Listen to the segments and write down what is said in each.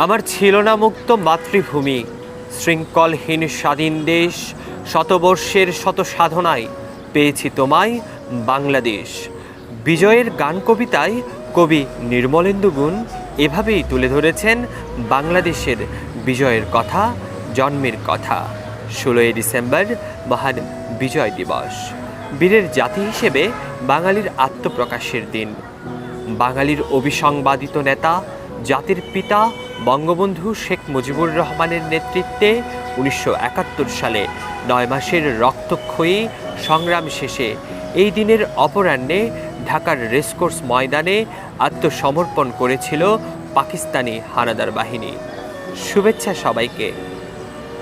আমার ছিল না মুক্ত মাতৃভূমি, শৃঙ্খলহীন স্বাধীন দেশ, শতবর্ষের শত সাধনায় পেয়েছি তোমায় বাংলাদেশ। বিজয়ের গান কবিতায় কবি নির্মলেন্দু গুণ এভাবেই তুলে ধরেছেন বাংলাদেশের বিজয়ের কথা, জন্মের কথা। 16ই ডিসেম্বর মহান বিজয় দিবস, বীরের জাতি হিসেবে বাঙালির আত্মপ্রকাশের দিন। বাঙালির অবিসংবাদিত নেতা, জাতির পিতা বঙ্গবন্ধু শেখ মুজিবুর রহমানের নেতৃত্বে 1971 সালে 9 মাসের রক্তক্ষয়ী সংগ্রাম শেষে এই দিনের অপরাহ্নে ঢাকার রেসকোর্স ময়দানে আত্মসমর্পণ করেছিল পাকিস্তানি হানাদার বাহিনী। শুভেচ্ছা সবাইকে,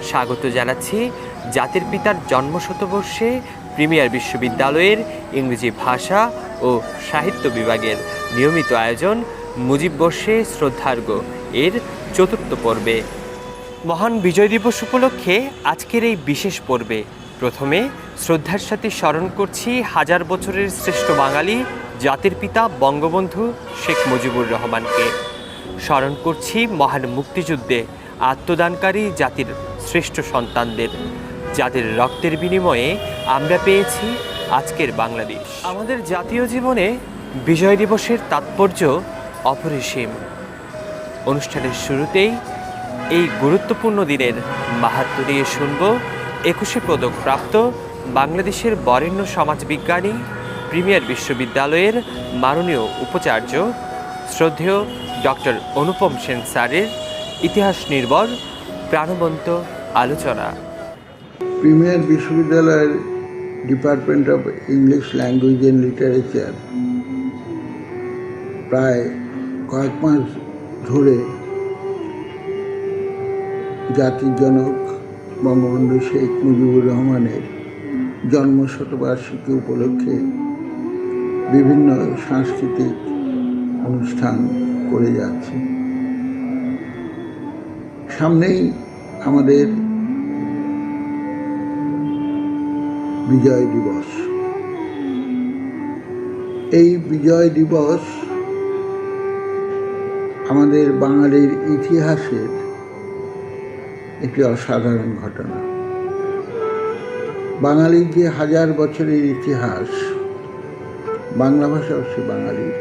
স্বাগত জানাচ্ছি জাতির পিতার জন্মশতবর্ষে প্রিমিয়ার বিশ্ববিদ্যালয়ের ইংরেজি ভাষা ও সাহিত্য বিভাগের নিয়মিত আয়োজন মুজিব বর্ষে শ্রদ্ধার্ঘ্য এর 4র্থ পর্বে। মহান বিজয় দিবস উপলক্ষে আজকের এই বিশেষ পর্বে প্রথমে শ্রদ্ধার সাথে স্মরণ করছি হাজার বছরের শ্রেষ্ঠ বাঙালি জাতির পিতা বঙ্গবন্ধু শেখ মুজিবুর রহমানকে। স্মরণ করছি মহান মুক্তিযুদ্ধে আত্মদানকারী জাতির শ্রেষ্ঠ সন্তানদের, যাদের রক্তের বিনিময়ে আমরা পেয়েছি আজকের বাংলাদেশ। আমাদের জাতীয় জীবনে বিজয় দিবসের তাৎপর্য অপরিসীম। অনুষ্ঠানের শুরুতেই এই গুরুত্বপূর্ণ দিনের মাহাত্ম্য নিয়ে শুনব 21শে পদক প্রাপ্ত বাংলাদেশের বরেণ্য সমাজবিজ্ঞানী, প্রিমিয়ার বিশ্ববিদ্যালয়ের মাননীয় উপাচার্য শ্রদ্ধেয় ডক্টর অনুপম সেন স্যারের ইতিহাস নির্ভর প্রাণবন্ত আলোচনা। প্রিমিয়ার বিশ্ববিদ্যালয়ের department of English language and literature প্রায় কয়েক মাস ধরে জাতির জনক বঙ্গবন্ধু শেখ মুজিবুর রহমানের জন্মশতবার্ষিকী উপলক্ষে বিভিন্ন সাংস্কৃতিক অনুষ্ঠান করে যাচ্ছে। সামনেই আমাদের বিজয় দিবস। এই বিজয় দিবস আমাদের বাঙালির ইতিহাসের একটি অসাধারণ ঘটনা। বাঙালির যে হাজার বছরের ইতিহাস, বাংলা ভাষা অবশ্য বাঙালির,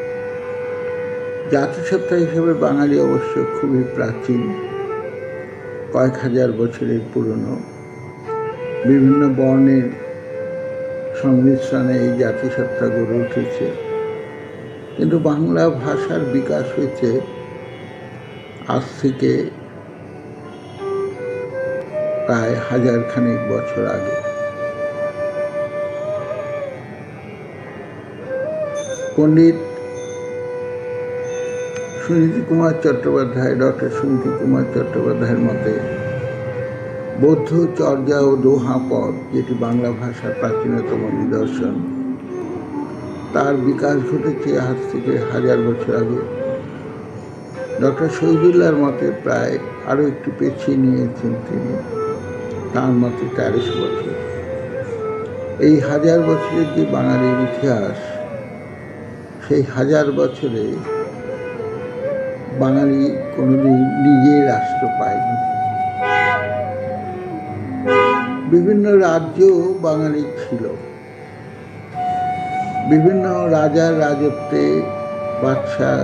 জাতিসত্তা হিসেবে বাঙালি অবশ্য খুবই প্রাচীন, কয়েক হাজার বছরের পুরনো। বিভিন্ন বর্ণের সংমিশ্রণে এই জাতিসত্তা গড়ে উঠেছে, কিন্তু বাংলা ভাষার বিকাশ হয়েছে আজ থেকে প্রায় 1000 বছর আগে। পণ্ডিত সুনীতি কুমার চট্টোপাধ্যায়, ডক্টর সুনীতি কুমার চট্টোপাধ্যায়ের মতে বৌদ্ধ চর্যা ও দোহা পদ, যেটি বাংলা ভাষার প্রাচীনতম নিদর্শন, তার বিকাশ ঘটেছে আজ থেকে 1000 বছর আগে। ডক্টর শহীদুল্লাহর মতে প্রায় আরও একটু পেছিয়ে নিয়েছেন তিনি, তার মতে 1300 বছর। এই 1000 বছরের যে বাঙালির ইতিহাস, সেই 1000 বছরে বাঙালি কোনোদিন নিজেই রাষ্ট্র পায়নি। বিভিন্ন রাজ্য বাঙালির ছিল, বিভিন্ন রাজার রাজত্বে, বাদশাহ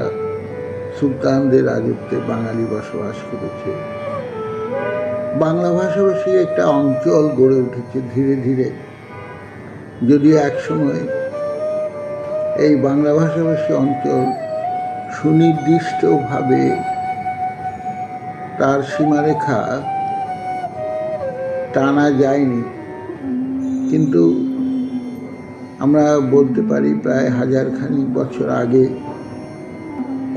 সুলতানদের রাজত্বে বাঙালি বসবাস করেছে। বাংলা ভাষাভাষী একটা অঞ্চল গড়ে উঠেছে ধীরে ধীরে। যদিও একসময় এই বাংলা ভাষাভাষী অঞ্চল সুনির্দিষ্টভাবে তার সীমারেখা টানা যায়নি, কিন্তু আমরা বলতে পারি প্রায় 1000 বছর আগে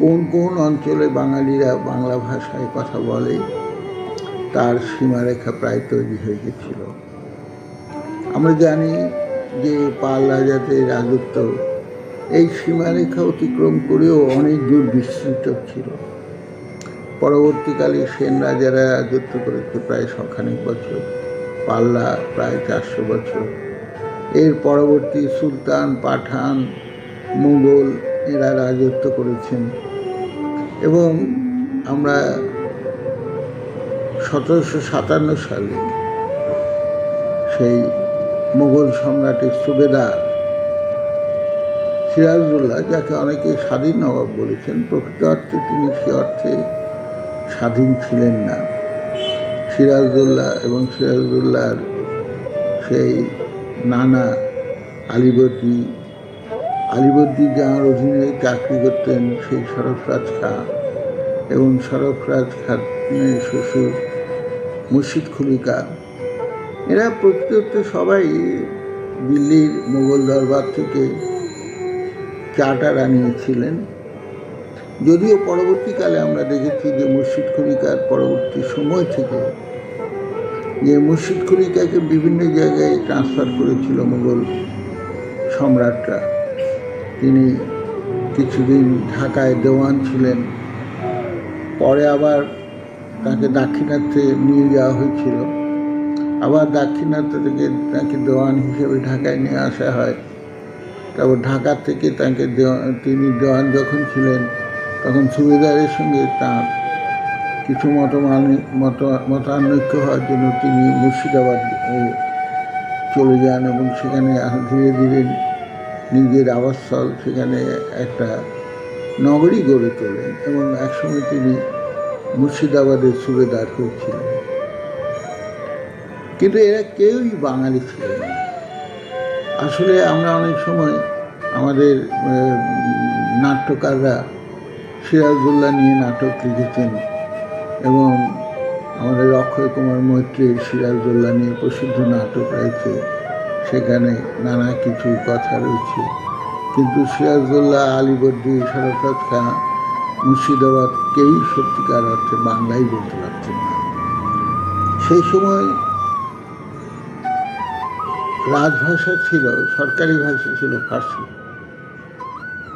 কোন কোন অঞ্চলে বাঙালিরা বাংলা ভাষায় কথা বলে তার সীমারেখা প্রায় তৈরি হয়ে গেছিল। আমরা জানি যে পাল রাজাদের রাজত্ব এই সীমারেখা অতিক্রম করেও অনেক দূর বিস্তৃত ছিল। পরবর্তীকালে সেন রাজারা রাজত্ব করেছে প্রায় 100 বছর, পাল্লা প্রায় 400 বছর। এর পরবর্তী সুলতান, পাঠান, মুঘল এরা রাজত্ব করেছেন এবং আমরা 1757 সালে সেই মুঘল সম্রাটের সুবেদার সিরাজউদ্দৌলা, যাকে অনেকে স্বাধীন নবাব বলেছেন, প্রকৃত অর্থে তিনি সে অর্থে স্বাধীন ছিলেন না। সিরাজউদ্দৌলা এবং সিরাজউদ্দৌলার সেই নানা আলিবর্দী যাঁর অধীনে চাকরি করতেন সেই সরফরাজ খাঁ এবং সরফরাজ খানের শ্বশুর মুর্শিদ কুলি খাঁ, এরা প্রকৃত সবাই দিল্লির মুঘল দরবার থেকে চার্টার আনিয়েছিলেন। যদিও পরবর্তীকালে আমরা দেখেছি যে মুর্শিদ কুলি খাঁর পরবর্তী সময় থেকে যে মুর্শিদ কুলি খাঁকে বিভিন্ন জায়গায় ট্রান্সফার করেছিল মুঘল সম্রাটরা। তিনি কিছুদিন ঢাকায় দেওয়ান ছিলেন, পরে আবার তাকে দাক্ষিণাত্যে নিয়ে যাওয়া হয়েছিল, আবার দাক্ষিণাত্য থেকে তাকে দেওয়ান হিসেবে ঢাকায় নিয়ে আসা হয়। তারপর ঢাকা থেকে তিনি দেওয়ান যখন ছিলেন তখন সুবেদারের সঙ্গে তাঁর কিছু মতানৈক্য হওয়ার জন্য তিনি মুর্শিদাবাদ চলে যান এবং সেখানে ধীরে ধীরে নিজের আবাসস্থল, সেখানে একটা নগরী গড়ে তোলেন এবং একসময় তিনি মুর্শিদাবাদের সুবেদার হয়েছিলেন। কিন্তু এরা কেউই বাঙালি ছিলেন না। আসলে আমরা অনেক সময় আমাদের নাট্যকাররা সিরাজউদ্দৌলা নিয়ে নাটক লিখেছেন এবং আমাদের অক্ষয় কুমার মৈত্রীর সিরাজউদ্দৌলা নিয়ে প্রসিদ্ধ নাটক রয়েছে, সেখানে নানা কিছু কথা রয়েছে। কিন্তু সিরাজউদ্দৌলা, আলিবর্দী, সরফরাজ খাঁ, মুর্শিদাবাদ কেউই সত্যিকার অর্থে বাংলাই বলতে পারতেন না। সেই সময় রাজভাষা ছিল, সরকারি ভাষা ছিল ফার্সি।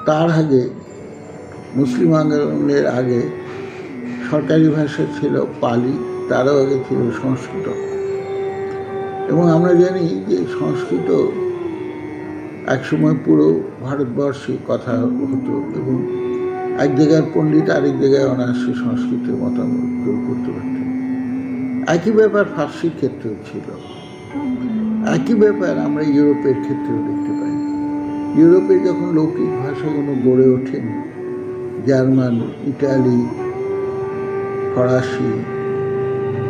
তার আগে মুসলিম আন্দোলনের আগে সরকারি ভাষা ছিল পালি, তারও আগে ছিল সংস্কৃত। এবং আমরা জানি যে সংস্কৃত একসময় পুরো ভারতবর্ষে কথা হতো এবং এক জায়গার পণ্ডিত আরেক জায়গায় অনায়াসে সংস্কৃতের মতামত করতে পারতেন। একই ব্যাপার ফার্সির ক্ষেত্রেও ছিল। একই ব্যাপার আমরা ইউরোপের ক্ষেত্রেও দেখতে পাই। ইউরোপে যখন লৌকিক ভাষাগুলো গড়ে ওঠেন, জার্মান, ইটালি, ফরাসি,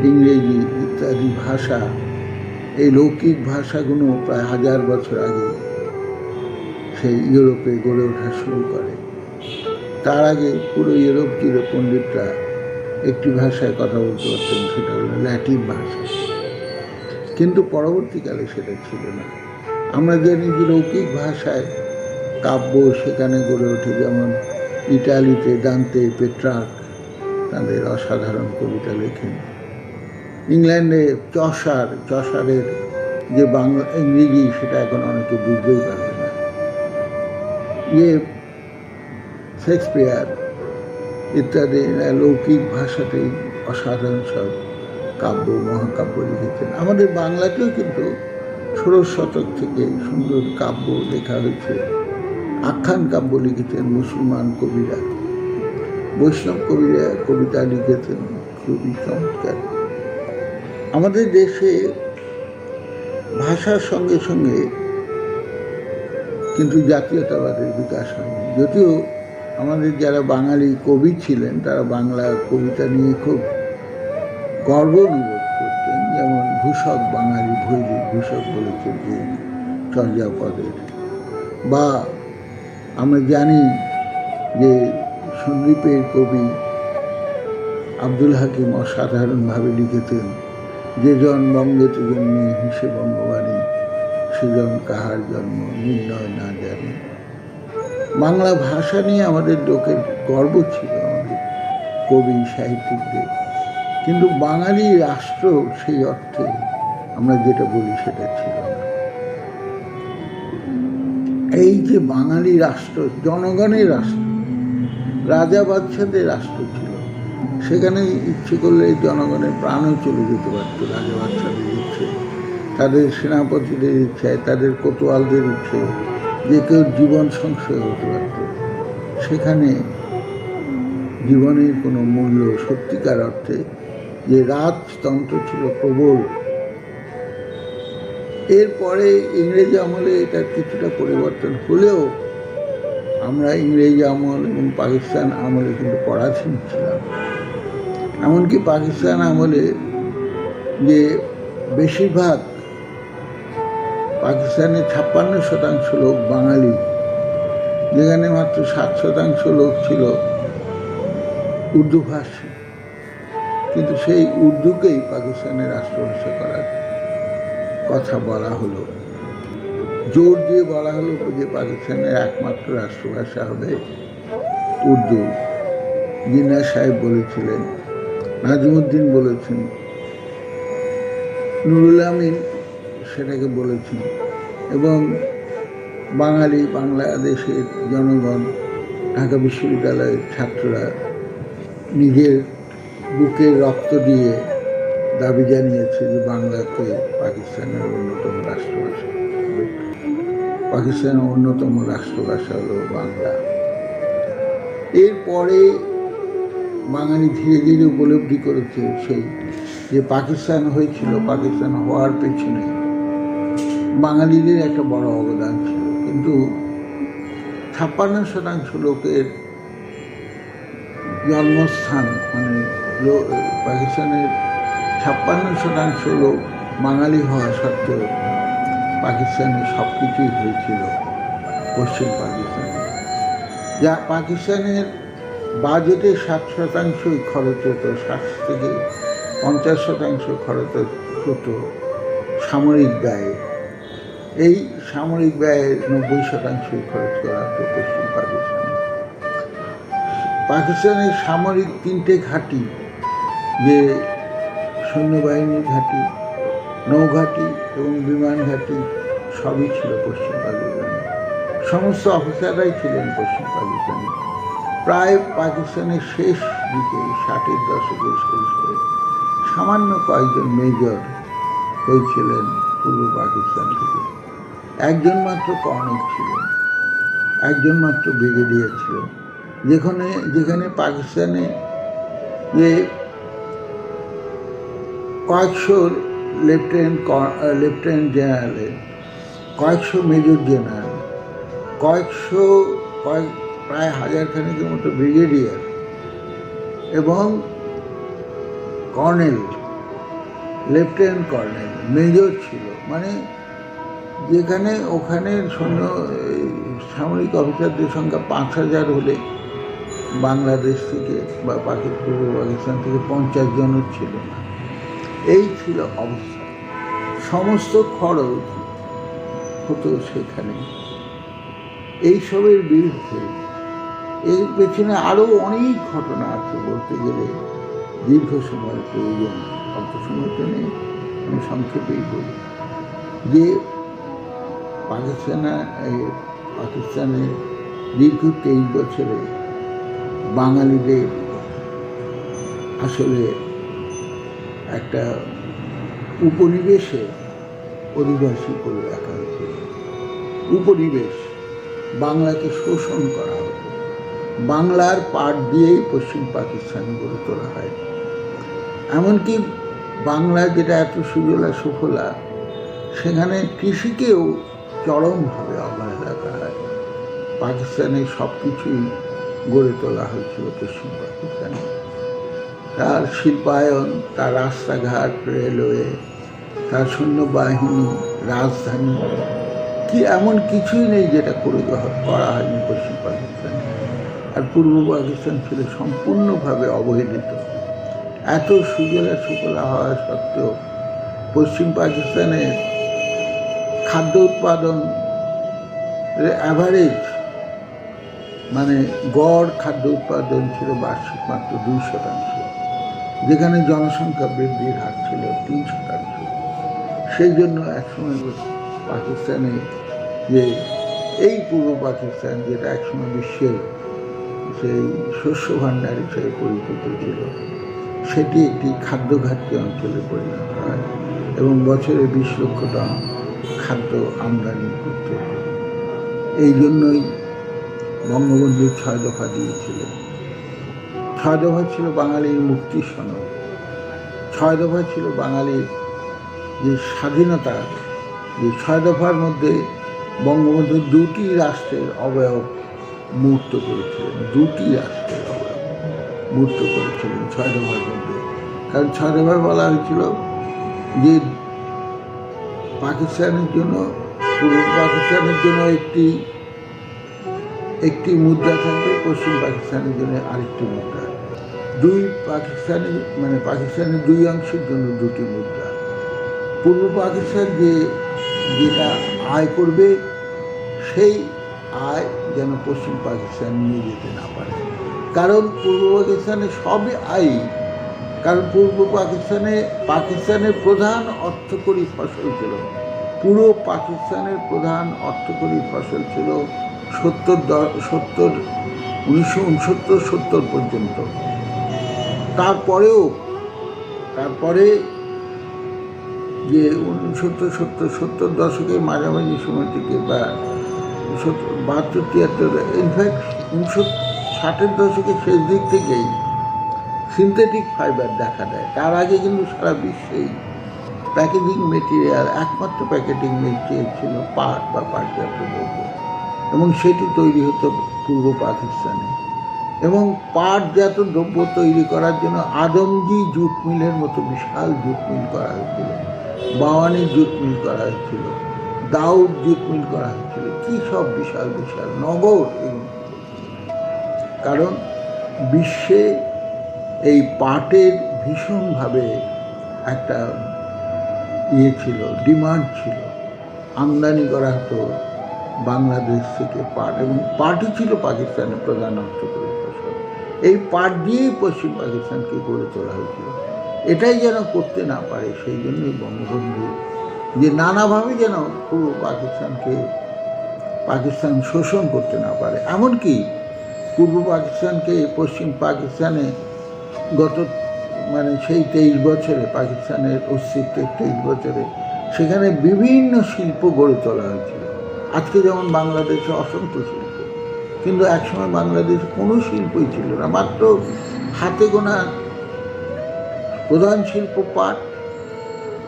ইংরেজি ইত্যাদি ভাষা, এই লৌকিক ভাষাগুলো প্রায় 1000 বছর আগে সেই ইউরোপে গড়ে ওঠা শুরু করে। তার আগে পুরো ইউরোপ জুড়ে পণ্ডিতরা একটি ভাষায় কথা বলতে পারতেন, সেটা হলো ল্যাটিন ভাষা। কিন্তু পরবর্তীকালে সেটা ছিল না। আমরা জানি যে লৌকিক ভাষায় কাব্য সেখানে গড়ে ওঠে, যেমন ইটালিতে দান্তে, পেট্রার্ক তাদের অসাধারণ কবিতা লেখেন। ইংল্যান্ডে চসারের যে বাংলা ইংরেজি সেটা এখন অনেকে বুঝতেই পারবে না। শেক্সপিয়ার ইত্যাদি লৌকিক ভাষাতেই অসাধারণ সব কাব্য, মহাকাব্য লিখেছেন। আমাদের বাংলাতেও কিন্তু 16 শতক থেকে সুন্দর কাব্য লেখা হয়েছে। আখ্যান কাব্য লিখেছেন মুসলমান কবিরা, বৈষ্ণব কবিরা কবিতা লিখেছেন খুবই চমৎকার। আমাদের দেশে ভাষার সঙ্গে সঙ্গে কিন্তু জাতীয়তাবাদের বিকাশ হয়নি। যদিও আমাদের যারা বাঙালি কবি ছিলেন তারা বাংলা কবিতা নিয়ে খুব গর্ব অনুভব করতেন, যেমন ভূষক বাঙালি ভৈরী, ভূষক বলেছেন যে চর্যাপদের। বা আমরা জানি যে সন্দ্বীপের কবি আব্দুল হাকিম অসাধারণভাবে লিখেছেন, যে জন বঙ্গেতে জন্মে হিসে বঙ্গবাণী, সেজন কাহার জন্ম নির্ণয় না জানে। বাংলা ভাষা নিয়ে আমাদের লোকের গর্ব ছিল, আমাদের কবি সাহিত্যিকদের। কিন্তু বাঙালি রাষ্ট্র সেই অর্থে আমরা যেটা বলি সেটা ছিল না। এই যে বাঙালি রাষ্ট্র, জনগণের রাষ্ট্র, রাজা বাদশাদের রাষ্ট্র ছিল, সেখানে ইচ্ছে করলে জনগণের প্রাণও চলে যেতে পারত। রাজা বাদশাদের ইচ্ছে, তাদের সেনাপতিদের ইচ্ছায়, তাদের কোতোয়ালদের ইচ্ছে, যে কেউ জীবন সংশয় হতে পারত। সেখানে জীবনের কোনো মূল্য সত্যিকার অর্থে, যে রাজতন্ত্র ছিল প্রবল। এরপরে ইংরেজি আমলে এটা কিছুটা পরিবর্তন হলেও আমরা ইংরেজি আমল এবং পাকিস্তান আমলে কিন্তু পরাধীন ছিলাম। এমনকি পাকিস্তান আমলে যে বেশিরভাগ পাকিস্তানের 56% লোক বাঙালি, যেখানে মাত্র 7% লোক ছিল উর্দুভাষী, কিন্তু সেই উর্দুকেই পাকিস্তানের রাষ্ট্রভাষা করার কথা বলা হলো, জোর দিয়ে বলা হলো যে পাকিস্তানের একমাত্র রাষ্ট্রভাষা হবে উর্দু। জিন্নাহ সাহেব বলেছিলেন, নাজিমুদ্দিন বলেছেন, নুরুল আমিন সেটাকে বলেছেন, এবং বাঙালি বাংলাদেশের জনগণ, ঢাকা বিশ্ববিদ্যালয়ের ছাত্ররা নিজের বুকের রক্ত দিয়ে দাবি জানিয়েছে যে বাংলাকে পাকিস্তানের অন্যতম রাষ্ট্রভাষা, পাকিস্তানের অন্যতম রাষ্ট্রভাষা হলো বাংলা। এরপরে বাঙালি ধীরে ধীরে উপলব্ধি করেছে সেই যে পাকিস্তান হয়েছিল, পাকিস্তান হওয়ার পেছনে বাঙালিদের একটা বড় অবদান ছিল। কিন্তু 56% লোকের জন্মস্থান, মানে পাকিস্তানের 56% লোক বাঙালি হওয়া সত্ত্বেও পাকিস্তানে সব কিছুই হয়েছিল পশ্চিম পাকিস্তানে। যা পাকিস্তানের বাজেটের 60% খরচ হতো, 60 থেকে 50% খরচ হতো সামরিক ব্যয়ে। এই সামরিক ব্যয়ের 90% খরচ করা হতো পশ্চিম পাকিস্তানে। পাকিস্তানের সামরিক 3টে ঘাঁটি, যে সৈন্যবাহিনীর ঘাঁটি, নৌঘাঁটি এবং বিমান ঘাঁটি, সবই ছিল পশ্চিম পাকিস্তানে। সমস্ত অফিসাররাই ছিলেন পশ্চিম পাকিস্তানে। প্রায় পাকিস্তানের শেষ দিকে 60-এর দশকের শেষে সামান্য কয়েকজন মেজর হয়েছিলেন পূর্ব পাকিস্তান থেকে। একজন মাত্র কর্নেল ছিলেন, একজন মাত্র ব্রিগেডিয়ার ছিলেন। যেখানে পাকিস্তানে যে কয়েকশো লেফটেন্যান্ট জেনারেল, কয়েকশো মেজর জেনারেল, প্রায় 1000 মতো ব্রিগেডিয়ার এবং কর্নেল, লেফটেন্যান্ট কর্নেল, মেজর ছিল। মানে যেখানে ওখানে সৈন্য সামরিক অফিসারদের সংখ্যা 5000 হলে বাংলাদেশ থেকে বা পূর্ব পাকিস্তান থেকে 50 জনও ছিল না। এই ছিল অবস্থা। সমস্ত খরচ হতো সেখানে। এইসবের বিরুদ্ধে এর পেছনে আরও অনেক ঘটনা আছে, বলতে গেলে দীর্ঘ সময়ের প্রয়োজন, অল্প সময়টা নেই, আমি সংক্ষেপেই বলি। যে পাকিস্তানের দীর্ঘ 23 বছরে বাঙালিদের আসলে একটা উপনিবেশে অধিবাসী করে রাখা হয়েছিল। উপনিবেশ, বাংলাকে শোষণ করা হতো। বাংলার পাট দিয়েই পশ্চিম পাকিস্তান গড়ে তোলা হয়। এমনকি বাংলা যেটা এত সুজলা সুফলা, সেখানে কৃষিকেও চরমভাবে অবহেলা করা হয়। পাকিস্তানের সব কিছুই গড়ে তোলা হয়েছিল পশ্চিম পাকিস্তানে। তার শিল্পায়ন, তার রাস্তাঘাট, রেলওয়ে, তার সৈন্যবাহিনী, রাজধানী, কি এমন কিছুই নেই যেটা করা হয়নি পশ্চিম পাকিস্তানে। আর পূর্ব পাকিস্তান ছিল সম্পূর্ণভাবে অবহেলিত। এত সুজলা সুফলা হওয়া সত্ত্বেও পশ্চিম পাকিস্তানের খাদ্য উৎপাদন অ্যাভারেজ, মানে গড় খাদ্য উৎপাদন ছিল বার্ষিক মাত্র 2%, যেখানে জনসংখ্যা বৃদ্ধির হার ছিল 3%। সেই জন্য একসময় পাকিস্তানে যে এই পূর্ব পাকিস্তান, যেটা একসময় বিশ্বের সেই শস্য ভাণ্ডার হিসেবে পরিচিত ছিল, সেটি একটি খাদ্য ঘাটতি অঞ্চলে পরিণত হয় এবং বছরে 20 লক্ষ টন খাদ্য আমদানি করতে হয়। এই জন্যই বঙ্গবন্ধু 6 দফা দিয়েছিলেন। 6 দফা ছিল বাঙালির মুক্তির সনদ। 6 দফা ছিল বাঙালির যে স্বাধীনতা। যে 6 দফার মধ্যে বঙ্গবন্ধু 2টি রাষ্ট্রের অবয়ব মূর্ত করেছিলেন। 2টি রাষ্ট্রের অবয়ব মূর্ত করেছিলেন 6 দফার মধ্যে। কারণ 6 দফায় বলা হয়েছিল যে পাকিস্তানের জন্য, পূর্ব পাকিস্তানের জন্য একটি মুদ্রা থাকবে, পশ্চিম পাকিস্তানের জন্য আরেকটি মুদ্রা। পাকিস্তানের 2 অংশের জন্য 2টি মুদ্রা। পূর্ব পাকিস্তান যেটা আয় করবে, সেই আয় যেন পশ্চিম পাকিস্তান নিয়ে যেতে না পারে। কারণ পূর্ব পাকিস্তানে সবই আয়। কারণ পূর্ব পাকিস্তানের প্রধান অর্থকরী ফসল ছিল, পুরো পাকিস্তানের প্রধান অর্থকরী ফসল ছিল 1969-70 পর্যন্ত। তারপরে যে 1970 দশকের মাঝামাঝি সময় থেকে বা 72-73, ইনফ্যাক্ট 1960-এর দশকের শেষ দিক থেকেই সিনথেটিক ফাইবার দেখা দেয়। তার আগে কিন্তু সারা বিশ্বেই প্যাকেজিং মেটেরিয়াল, একমাত্র প্যাকেজিং মেটেরিয়াল ছিল পাট বা পাটজাত দ্রব্য, এবং সেটি তৈরি হতো পূর্ব পাকিস্তানে। এবং পাটজাত দ্রব্য তৈরি করার জন্য আদমজি জুট মিলের মতো বিশাল জুট মিল করা হয়েছিল, বাওয়ানি জুট মিল করা হয়েছিল, দাউদ জুট মিল করা হয়েছিল। কী সব বিশাল বিশাল নগর এগুলো। কারণ বিশ্বে এই পাটের ভীষণভাবে একটা ছিল, ডিমান্ড ছিল। আমদানি করা হতো বাংলাদেশ থেকে পাট, এবং পাটই ছিল পাকিস্তানের প্রধান অর্থকরী ফসল। এই পাট দিয়েই পশ্চিম পাকিস্তানকে গড়ে তোলা হয়েছিল। এটাই যেন করতে না পারে, সেই জন্যই বঙ্গবন্ধু যে নানাভাবে যেন পুরো পাকিস্তান শোষণ করতে না পারে। এমনকি পূর্ব পাকিস্তানকে পশ্চিম পাকিস্তানে সেই 23 বছরে, পাকিস্তানের অস্তিত্বের 23 বছরে, সেখানে বিভিন্ন শিল্প গড়ে তোলা হয়েছিল। আজকে যেমন বাংলাদেশে অসংখ্য শিল্প, কিন্তু একসময় বাংলাদেশে কোনো শিল্পই ছিল না। মাত্র হাতে গোনা প্রধান শিল্প পাট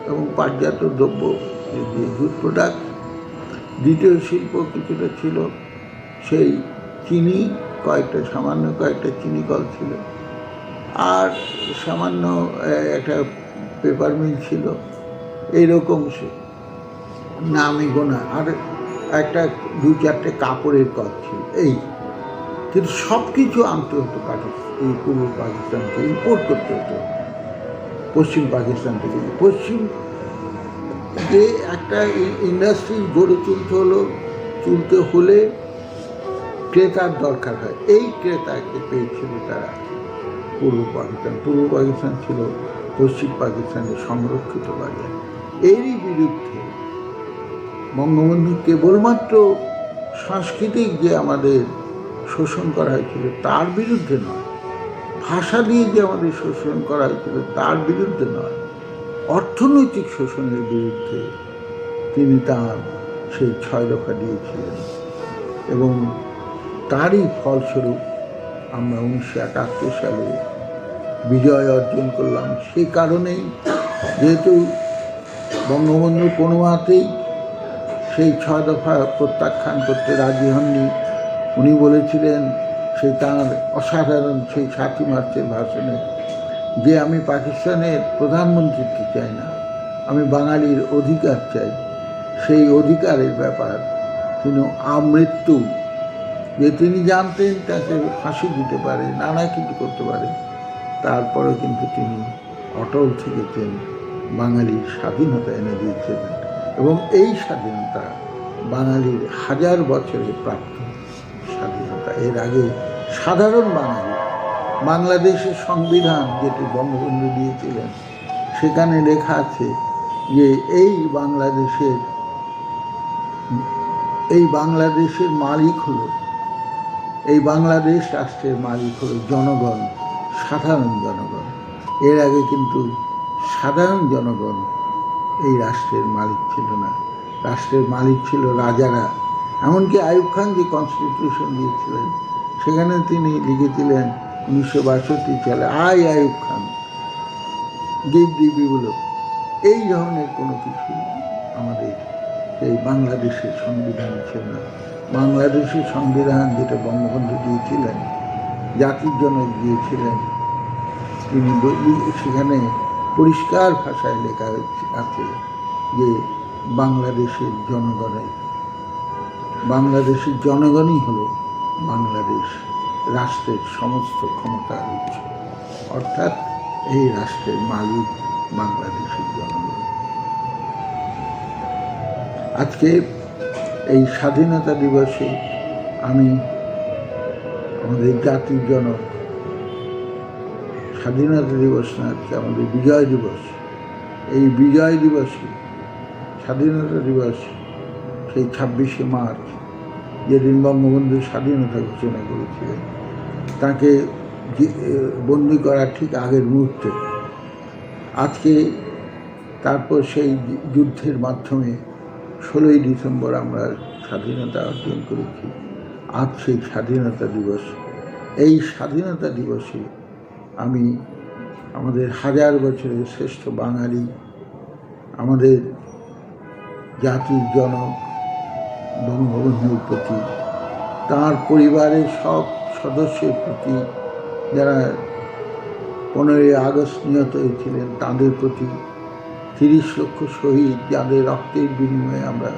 এবং পাটজাত দ্রব্য, যে জুট প্রোডাক্ট। দ্বিতীয় শিল্প কিছুটা ছিল সেই চিনি, সামান্য কয়েকটা চিনি কল ছিল, আর সামান্য একটা পেপার মিল ছিল, এইরকম নামে গোনা, আর একটা 2-4টে কাপড়ের কল ছিল। কিন্তু সব কিছু আনতে হতো এই পূর্ব পাকিস্তানকে, ইম্পোর্ট করতে হতো পশ্চিম পাকিস্তান থেকে। যে একটা ইন্ডাস্ট্রি গড়ে তুলতে হলে ক্রেতার দরকার হয়। এই ক্রেতাকে পেয়েছিল তারা পূর্ব পাকিস্তান ছিল পশ্চিম পাকিস্তানের সংরক্ষিত বাজার। এরই বিরুদ্ধে বঙ্গবন্ধু কেবলমাত্র সাংস্কৃতিক যে আমাদের শোষণ করা হয়েছিল তার বিরুদ্ধে নয়, ভাষা দিয়ে যে আমাদের শোষণ করা হয়েছিল তার বিরুদ্ধে নয়, অর্থনৈতিক শোষণের বিরুদ্ধে তিনি তার সেই 6 দফা দিয়েছিলেন। এবং তারই ফলস্বরূপ আমরা 1971 সালে বিজয় অর্জন করলাম। সেই কারণেই, যেহেতু বঙ্গবন্ধু কোনো মতেই সেই 6 দফা প্রত্যাখ্যান করতে রাজি হননি, উনি বলেছিলেন সে তাঁর অসাধারণ সেই 7ই মার্চের ভাষণে যে আমি পাকিস্তানের প্রধানমন্ত্রীকে চাই না, আমি বাঙালির অধিকার চাই। সেই অধিকারের ব্যাপার তিনি আমৃত্যু, যে তিনি জানতেন তাকে ফাঁসি দিতে পারে, নানা কিছু করতে পারে, তারপরেও কিন্তু তিনি অটল থেকেছেন, বাঙালির স্বাধীনতা এনে দিয়েছিলেন। এবং এই স্বাধীনতা বাঙালির 1000 বছরে প্রাপ্ত স্বাধীনতা। এর আগে সাধারণ বাঙালি, বাংলাদেশের সংবিধান যেটি বঙ্গবন্ধু দিয়েছিলেন সেখানে লেখা আছে যে এই বাংলাদেশের মালিক হলো, এই বাংলাদেশ রাষ্ট্রের মালিক হলো জনগণ, সাধারণ জনগণ। এর আগে কিন্তু সাধারণ জনগণ এই রাষ্ট্রের মালিক ছিল না, রাষ্ট্রের মালিক ছিল রাজারা। এমনকি আইয়ুব খান যে কনস্টিটিউশন দিয়েছিলেন সেখানে তিনি লিখেছিলেন 1962 সালে, আইয়ুব খান গিভ দি বিপ্লব। এই ধরনের কোনো কিছু আমাদের এই বাংলাদেশের সংবিধান ছিল না। বাংলাদেশের সংবিধান যেটা বঙ্গবন্ধু দিয়েছিলেন, জাতির জন্য দিয়েছিলেন, তিনি সেখানে পরিষ্কার ভাষায় লেখা আছে যে বাংলাদেশের জনগণই হলো বাংলাদেশ রাষ্ট্রের সমস্ত ক্ষমতার উৎস, অর্থাৎ এই রাষ্ট্রের মালিক বাংলাদেশের জনগণ। আজকে এই স্বাধীনতা দিবসে আমি আমাদের জাতির জনক, স্বাধীনতা দিবস না, আজকে আমাদের বিজয় দিবস, এই বিজয় দিবসে, স্বাধীনতা দিবস সেই 26শে মার্চ যেদিন বঙ্গবন্ধু স্বাধীনতা ঘোষণা করেছিলেন, তাকে বন্দি করার ঠিক আগের মুহূর্তে আজকে তারপর সেই যুদ্ধের মাধ্যমে 16ই ডিসেম্বর আমরা স্বাধীনতা অর্জন করেছি। আজ সেই স্বাধীনতা দিবস। এই স্বাধীনতা দিবসে আমি আমাদের 1000 বছরের শ্রেষ্ঠ বাঙালি, আমাদের জাতির জনক বঙ্গবন্ধুর প্রতি, তাঁর পরিবারের সব সদস্যের প্রতি, যারা 15ই আগস্ট নিহত হয়েছিলেন তাদের প্রতি, 30 লক্ষ শহীদ যাদের রক্তের বিনিময়ে আমরা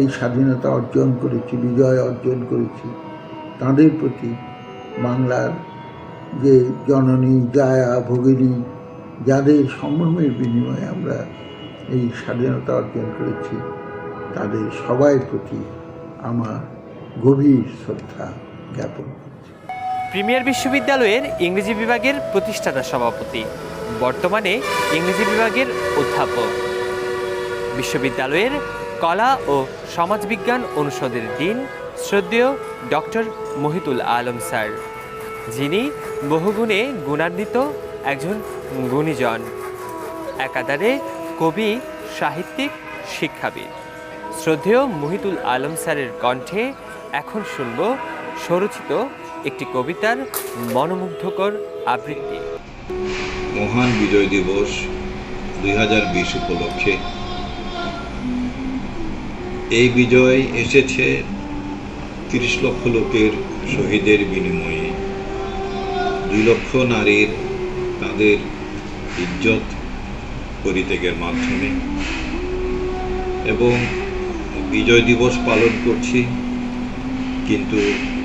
এই স্বাধীনতা অর্জন করেছি, বিজয় অর্জন করেছি, তাদের প্রতি, বাংলার যে জননী, জায়া, ভগিনী, যাদের সম্ভ্রমের বিনিময়ে আমরা এই স্বাধীনতা অর্জন করেছি, তাদের সবার প্রতি আমার গভীর শ্রদ্ধা জ্ঞাপন করছি। প্রিমিয়ার বিশ্ববিদ্যালয়ের ইংরেজি বিভাগের প্রতিষ্ঠাতা সভাপতি, বর্তমানে ইংরেজি বিভাগের অধ্যাপক, বিশ্ববিদ্যালয়ের কলা ও সমাজবিজ্ঞান অনুষদের ডিন শ্রদ্ধেয় ডক্টর মহিতুল আলম স্যার, যিনি বহুগুণে গুণান্বিত একজন গুণীজন, একাধারে কবি, সাহিত্যিক, শিক্ষাবিদ। শ্রদ্ধেয় মহিতুল আলম স্যারের কণ্ঠে এখন শুনব স্বরচিত একটি কবিতার মনোমুগ্ধকর আবৃত্তি। মহান বিজয় দিবস 2020 উপলক্ষে এই বিজয় এসেছে 30 লক্ষ লোকের শহীদের বিনিময়ে, 2 লক্ষ নারীর তাদের ইজ্জত পরিত্যাগের মাধ্যমে, এবং বিজয় দিবস পালন করছি কিন্তু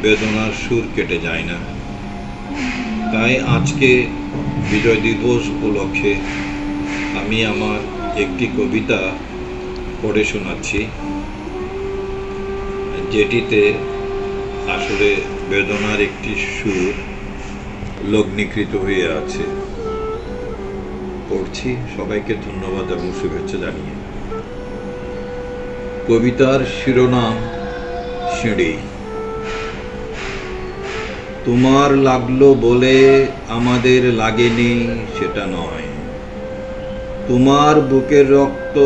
বেদনার সুর কেটে যায় না। তাই আজকে বিজয় দিবস উপলক্ষে আমি আমার একটি কবিতা পড়ে শোনাচ্ছি, যেটিতে আসলে বেদনার একটি সুর লগ্নীকৃত হয়ে আছে। পড়ছি, সবাইকে ধন্যবাদ এবং শুভেচ্ছা জানিয়ে। কবিতার শিরোনাম সিঁড়ি। তোমার লাগলো বলে আমাদের লাগেনি সেটা নয়, তোমার বুকের রক্ত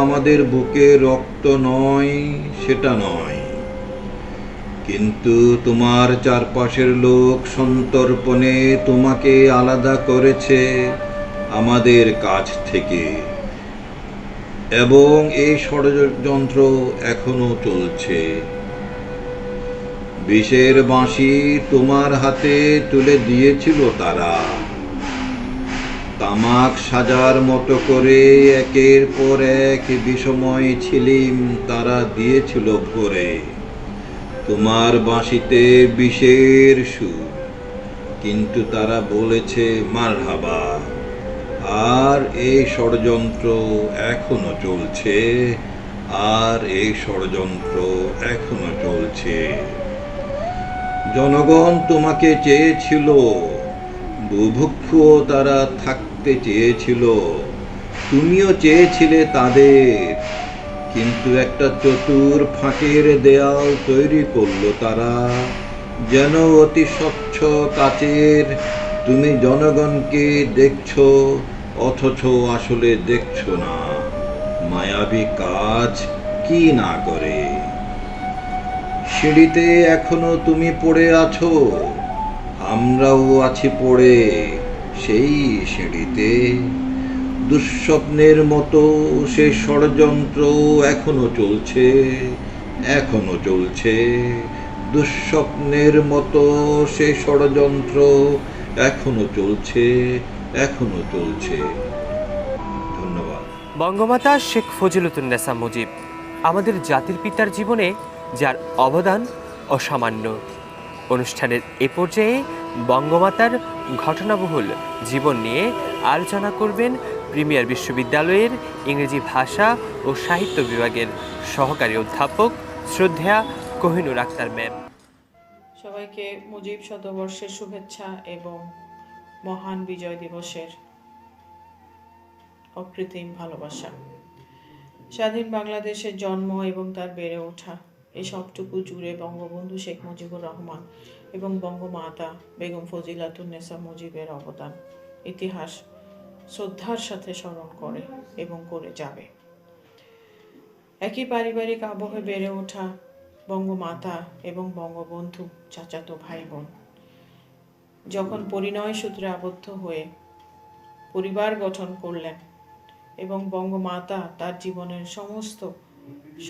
আমাদের বুকের রক্ত নয় সেটা নয়, কিন্তু তোমার চারপাশের লোক সন্তর্পণে তোমাকে আলাদা করেছে আমাদের কাছ থেকে, এবং এই ষড়যন্ত্র এখনো চলছে। বিষের বাঁশি তোমার হাতে তুলে দিয়েছিল তারা। তামাক সাজার মতো করে একের পর এক বিষময় ছিলিম তারা দিয়েছিল ভরে। তোমার বাঁশিতে বিষের সুর, কিন্তু তারা বলেছে মারহাবা। আর এই ষড়যন্ত্র এখনো চলছে, আর এই ষড়যন্ত্র এখনো চলছে। জনগণ তোমাকে চেয়েছিল, বুভুক্ষুও তারা থাকতে চেয়েছিল, তুমিও চেয়েছিলে তাদের, কিন্তু একটা চতুর ফাঁকের দেয়াল তৈরি করলো তারা, যেন অতি স্বচ্ছ কাচের। তুমি জনগণকে দেখছো, অথচ আসলে দেখছো না মায়াবী কাজ কি না করে। সিঁড়িতে এখনো তুমি পড়ে আছো, আমরাও আছি পড়ে সেই সিঁড়িতে। দুঃস্বপ্নের মতো সে ষড়যন্ত্র এখনো চলছে, এখনো চলছে। দুঃস্বপ্নের মতো সে ষড়যন্ত্র এখনো চলছে, এখনো চলছে। ধন্যবাদ। বঙ্গমাতা শেখ ফজিলতুন্নেসা মুজিব আমাদের জাতির পিতার জীবনে যার অবদান অসামান্য। অনুষ্ঠানের এ পর্যায়ে বঙ্গমাতার ঘটনাবহুল জীবন নিয়ে আলোচনা করবেন প্রিমিয়ার বিশ্ববিদ্যালয়ের ইংরেজি ভাষা ও সাহিত্য বিভাগের সহকারী অধ্যাপক শ্রদ্ধেয়া কোহিনুর আক্তার ম্যাম। সবাইকে মুজিব শতবর্ষের শুভেচ্ছা এবং মহান বিজয় দিবসের অকৃত্রিম ভালোবাসা। স্বাধীন বাংলাদেশের জন্ম এবং তার বেড়ে ওঠা, এই সবটুকু জুড়ে বঙ্গবন্ধু শেখ মুজিবুর রহমান এবং বঙ্গমাতা বেগম ফজিলাতুন্নেসা মুজিবের অবদান ইতিহাস শ্রদ্ধার সাথে স্মরণ করে এবং করে যাবে। একই পারিবারিক আবহে বেড়ে ওঠা বঙ্গমাতা এবং বঙ্গবন্ধু চাচাতো ভাই বোন যখন পরিণয় সূত্রে আবদ্ধ হয়ে পরিবার গঠন করলেন এবং বঙ্গমাতা তার জীবনের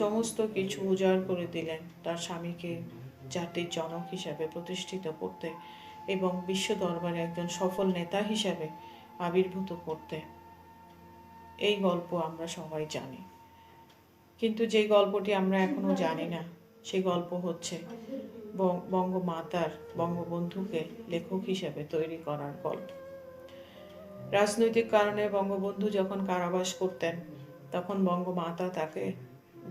সমস্ত কিছু উজাড় করে দিলেন তার স্বামীকে জাতির জনক হিসাবে প্রতিষ্ঠিত করতে এবং বিশ্ব দরবারে একজন সফল নেতা হিসাবে আবির্ভূত করতে। এই গল্প আমরা সবাই জানি, কিন্তু যে গল্পটি আমরা এখনো জানি না সেই গল্প হচ্ছে বঙ্গমাতার বঙ্গবন্ধুকে লেখক হিসেবে তৈরি করার গল্প। রাজনৈতিক কারণে বঙ্গবন্ধু যখন কারাবাস করতেন তখন বঙ্গমাতা তাকে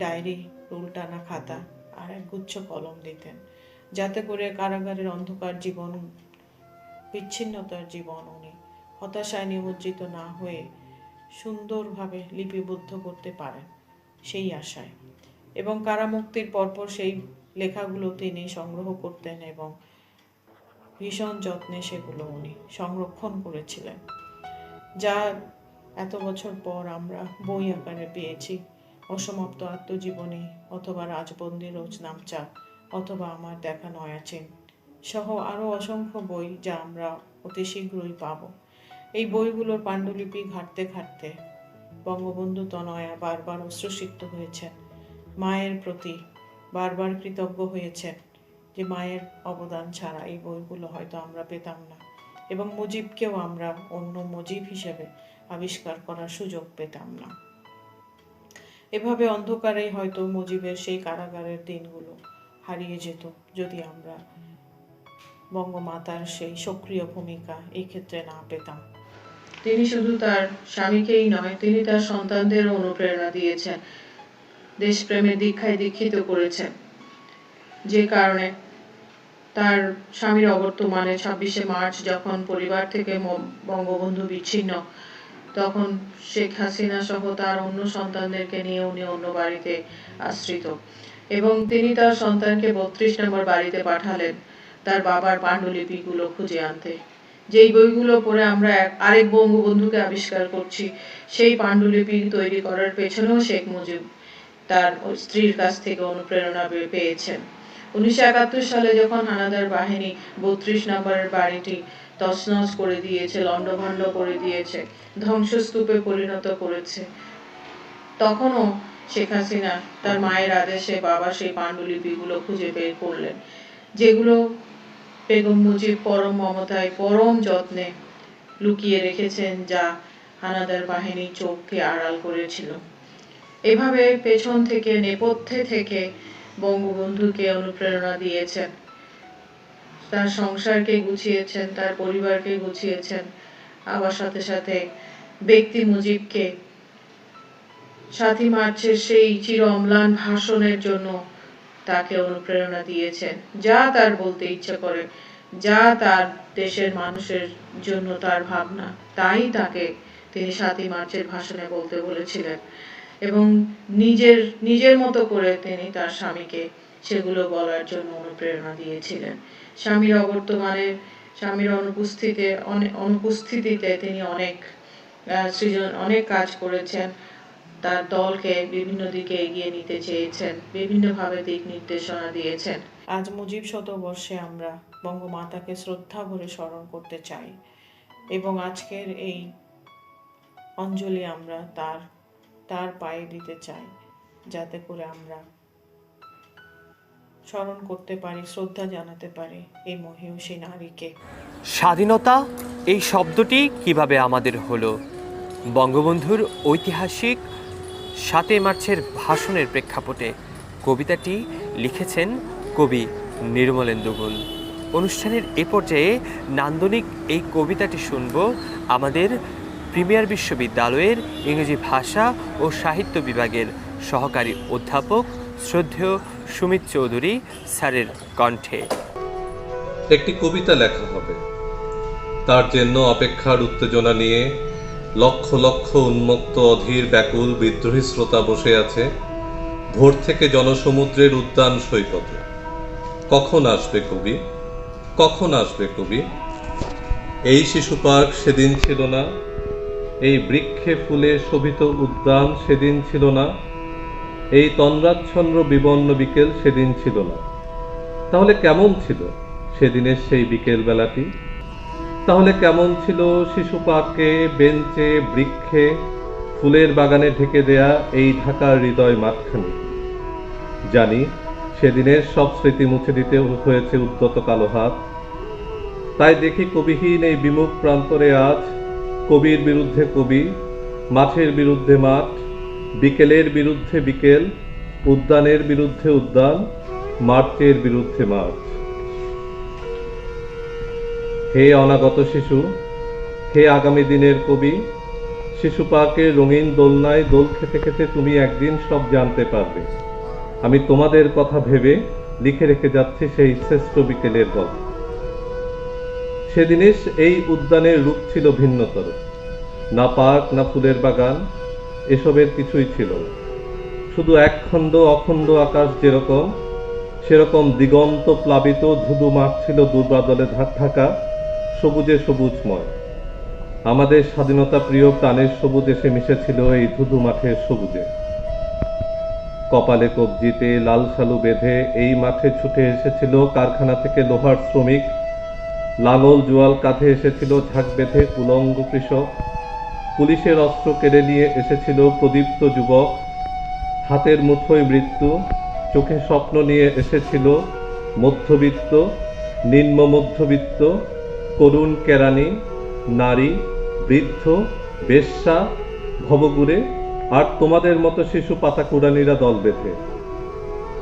ডায়েরি, রুল টানা খাতা আর এক গুচ্ছ কলম দিতেন, যাতে করে কারাগারের অন্ধকার জীবন, বিচ্ছিন্নতার জীবন উনি হতাশায় নিমজ্জিত না হয়ে সুন্দরভাবে লিপিবদ্ধ করতে পারেন সেই আশায়। এবং কারামুক্তির পরপর সেই লেখাগুলো তিনি সংগ্রহ করতেন এবং ভীষণ যত্নে সেগুলো উনি সংরক্ষণ করেছিলেন, যা এত বছর পর আমরা বই আকারে পেয়েছি। অসমাপ্ত আত্মজীবনী অথবা রাজবন্দী রোজনামচা অথবা আমার দেখা নয়াচিন সহ আরও অসংখ্য বই যা আমরা অতি শীঘ্রই পাব। এই বইগুলোর পাণ্ডুলিপি ঘাঁটতে ঘাঁটতে বঙ্গবন্ধু তনয়া বারবার অশ্রুসিক্ত হয়েছেন, মায়ের প্রতি বারবার কৃতজ্ঞ হয়েছেন যে মায়ের অবদান ছাড়া এই বইগুলো হয়তো আমরা পেতাম না এবং মুজিবকেও আমরা অন্য মুজিব হিসেবে আবিষ্কার করার সুযোগ পেতাম না। এভাবে অন্ধকারেই হয়তো মুজিবের সেই কারাগারের দিনগুলো হারিয়ে যেত যদি আমরা বঙ্গমাতার সেই সক্রিয় ভূমিকা এই ক্ষেত্রে না পেতাম। তিনি শুধু তার স্বামীকেই নয়, তিনি তার সন্তানদেরও অনুপ্রেরণা দিয়েছেন, দেশপ্রেমের দীক্ষায় দীক্ষিত করেছেন, যে কারণে তার স্বামীর অবর্তমানে 26শে মার্চ যখন পরিবার থেকে বঙ্গবন্ধু বিচ্ছিন্ন, তখন শেখ হাসিনা সহ তার অন্য সন্তানদেরকে নিয়ে উনি অন্য বাড়িতে আশ্রিত এবং তিনি তার সন্তানকে 32 নম্বর বাড়িতে পাঠালেন তার বাবার পাণ্ডুলিপিগুলো খুঁজে আনতে। যেই বইগুলো পড়ে আমরা আরেক বঙ্গবন্ধুকে আবিষ্কার করছি, সেই পাণ্ডুলিপি তৈরি করার পেছনেও শেখ মুজিব তার স্ত্রীর কাছ থেকে অনুপ্রেরণা পেয়েছেন। 1971 সালে যখন হানাদার বাহিনী 32 নম্বরের বাড়িটি তছনছ করে দিয়েছে, লণ্ডভণ্ড করে দিয়েছে, ধ্বংসস্তূপে পরিণত করেছে, তখনও শেখ হাসিনা তার মায়ের আদেশে বাবা সেই পাণ্ডুলিপিগুলো খুঁজে বের করলেন যেগুলো বেগম মুজিব পরম মমতায় পরম যত্নে লুকিয়ে রেখেছেন, যা হানাদার বাহিনীর চোখকে আড়াল করেছিল। এভাবে পেছন থেকে, নেপথ্যে থেকে বঙ্গবন্ধুকে অনুপ্রেরণা দিয়েছেন, তার সংসারকে গুছিয়েছেন, তার পরিবারকে গুছিয়েছেন, আবার সাথে সাথে ব্যক্তি মুজিবকে 7ই মার্চের সেই চির অম্লান ভাষণের জন্য তাকে অনুপ্রেরণা দিয়েছেন। যা তার বলতে ইচ্ছা করে, যা তার দেশের মানুষের জন্য তার ভাবনা, তাই তাকে তিনি 7ই মার্চের ভাষণে বলতে বলেছিলেন, এবং নিজের মতো করে তিনি তার স্বামীকে সেগুলো বলার জন্য অনুপ্রেরণা দিয়েছিলেন। স্বামীর অবর্তমানে, স্বামীর অনুপস্থিতিতে তিনি অনেক কাজ করেছেন, তার দলকে বিভিন্ন দিকে এগিয়ে নিতে চেয়েছেন, বিভিন্নভাবে দিক নির্দেশনা দিয়েছেন। আজ মুজিব শতবর্ষে আমরা বঙ্গমাতাকে শ্রদ্ধা ভরে স্মরণ করতে চাই, এবং আজকের এই অঞ্জলি আমরা তার পায়ে দিতে চাই, যাতে করে আমরা স্মরণ করতে পারি, শ্রদ্ধা জানাতে পারি এই মহিয়সী নারীকে। স্বাধীনতা এই শব্দটি কিভাবে আমাদের হলো? বঙ্গবন্ধুর ঐতিহাসিক 7ই মার্চের ভাষণের প্রেক্ষাপটে কবিতাটি লিখেছেন কবি নির্মলেন্দু গুণ। অনুষ্ঠানের এ পর্যায়ে নান্দনিক এই কবিতাটি শুনব আমাদের প্রিমিয়ার বিশ্ববিদ্যালয়ের ইংরেজি ভাষা ও সাহিত্য বিভাগের সহকারী অধ্যাপক শ্রদ্ধেয় সুমিত চৌধুরী স্যারের কণ্ঠে। একটি কবিতা লেখা হবে, তার জন্য অপেক্ষার উত্তেজনা নিয়ে লক্ষ লক্ষ উন্মত্ত অধীর ব্যাকুল বিদ্রোহী শ্রোতা বসে আছে ভোর থেকে জনসমুদ্রের উদ্যান সৈকতে। কখন আসবে কবি, কখন আসবে কবি? এই শিশু পার্ক সেদিন ছিল না, এই বৃক্ষে ফুলে শোভিত উদ্যান সেদিন ছিল না, এই তন্দ্রাচ্ছন্ন বিবর্ণ বিকেল সেদিন ছিল না। তাহলে কেমন ছিল সেদিনের সেই বিকেল বেলাটি? তাহলে কেমন ছিল শিশু পার্কে, বেঞ্চে, বৃক্ষে, ফুলের বাগানে ঢেকে দেয়া এই ঢাকার হৃদয় মাঠখানি? জানি সেদিনের সব স্মৃতি মুছে দিতে হয়েছে উদ্যত কালো হাত। তাই দেখি কবিহীন এই বিমুখ প্রান্তরে আজ কবির বিরুদ্ধে কবি, মাঠের বিরুদ্ধে মাঠ, বিকেলের বিরুদ্ধে বিকেল, উদ্যানের বিরুদ্ধে উদ্যান, মার্চের বিরুদ্ধে মার্চ। হে অনাগত শিশু, হে আগামী দিনের কবি, শিশু পার্কের রঙিন দোলনায় দোল খেতে খেতে তুমি একদিন সব জানতে পারবে। আমি তোমাদের কথা ভেবে লিখে রেখে যাচ্ছি সেই শ্রেষ্ঠ বিকেলের গল্প। সেদিনের এই উদ্যানের রূপ ছিল ভিন্নতর। না পার্ক, না ফুলের বাগান, এসবের কিছুই ছিল না। শুধু একখণ্ড অখণ্ড আকাশ যেরকম, সেরকম দিগন্ত প্লাবিত ধুধু মাঠ ছিল দুর্বাদলে ঢাকা, সবুজে সবুজময়। আমাদের স্বাধীনতা প্রিয় প্রাণের সবুজ এসে মিশেছিল এই ধুধু মাঠের সবুজে। কপালে কবজিতে লাল শালু বেঁধে এই মাঠে ছুটে এসেছিল কারখানা থেকে লোহার শ্রমিক, লাঙল জোয়াল কাঁধে এসেছিল ঝাঁক বেঁধে উলঙ্গ কৃষক, পুলিশের অস্ত্র কেড়ে নিয়ে এসেছিল প্রদীপ্ত যুবক, হাতের মুঠোয় মৃত্যু, চোখে স্বপ্ন নিয়ে এসেছিল মধ্যবিত্ত, নিম্ন মধ্যবিত্ত, করুণ কেরানি, নারী, বৃদ্ধ, বেশ্যা, ভবঘুরে আর তোমাদের মতো শিশু পাতাকুড়ানিরা দল বেঁধে।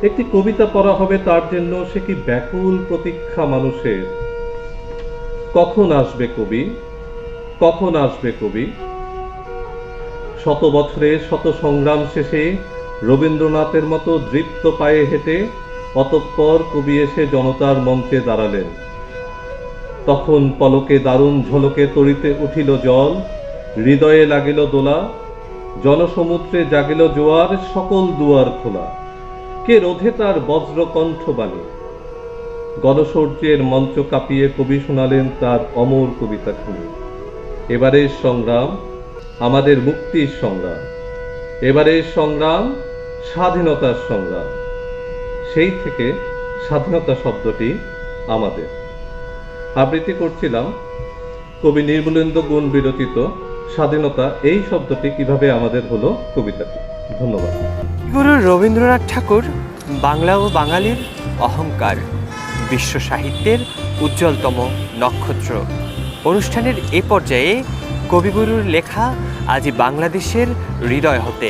একটি কবিতা পড়া হবে তার জন্য, সে কি ব্যাকুল প্রতীক্ষা মানুষের। কখন আসবে কবি, কখন আসবে কবি? শত বছরের শত সংগ্রাম শেষে রবীন্দ্রনাথের মতো দৃপ্ত পায়ে হেঁটে অতঃপর কবি এসে জনতার মঞ্চে দাঁড়ালেন। তখন পলকে দারুণ ঝলকে তরিতে উঠিল জল, হৃদয়ে লাগিল দোলা, জনসমুদ্রে জাগিল জোয়ার, সকল দুয়ার খোলা। কে রোধে তার বজ্র কণ্ঠবাণী? গণসৌর্যের মঞ্চ কাঁপিয়ে কবি শোনালেন তার অমর কবিতা খুনি। এবারের সংগ্রাম আমাদের মুক্তির সংগ্রাম, এবারের সংগ্রাম স্বাধীনতার সংগ্রাম। সেই থেকে স্বাধীনতা শব্দটি আমাদের। আবৃত্তি করছিলাম কবি নির্মলেন্দু গুণ বিরচিত স্বাধীনতা এই শব্দটি কিভাবে আমাদের হলো কবিতাটি। ধন্যবাদ। গুরু রবীন্দ্রনাথ ঠাকুর বাংলা ও বাঙালির অহংকার, বিশ্ব সাহিত্যের উজ্জ্বলতম নক্ষত্র। অনুষ্ঠানের এ পর্যায়ে কবিগুরুর লেখা আজি বাংলাদেশের হৃদয় হতে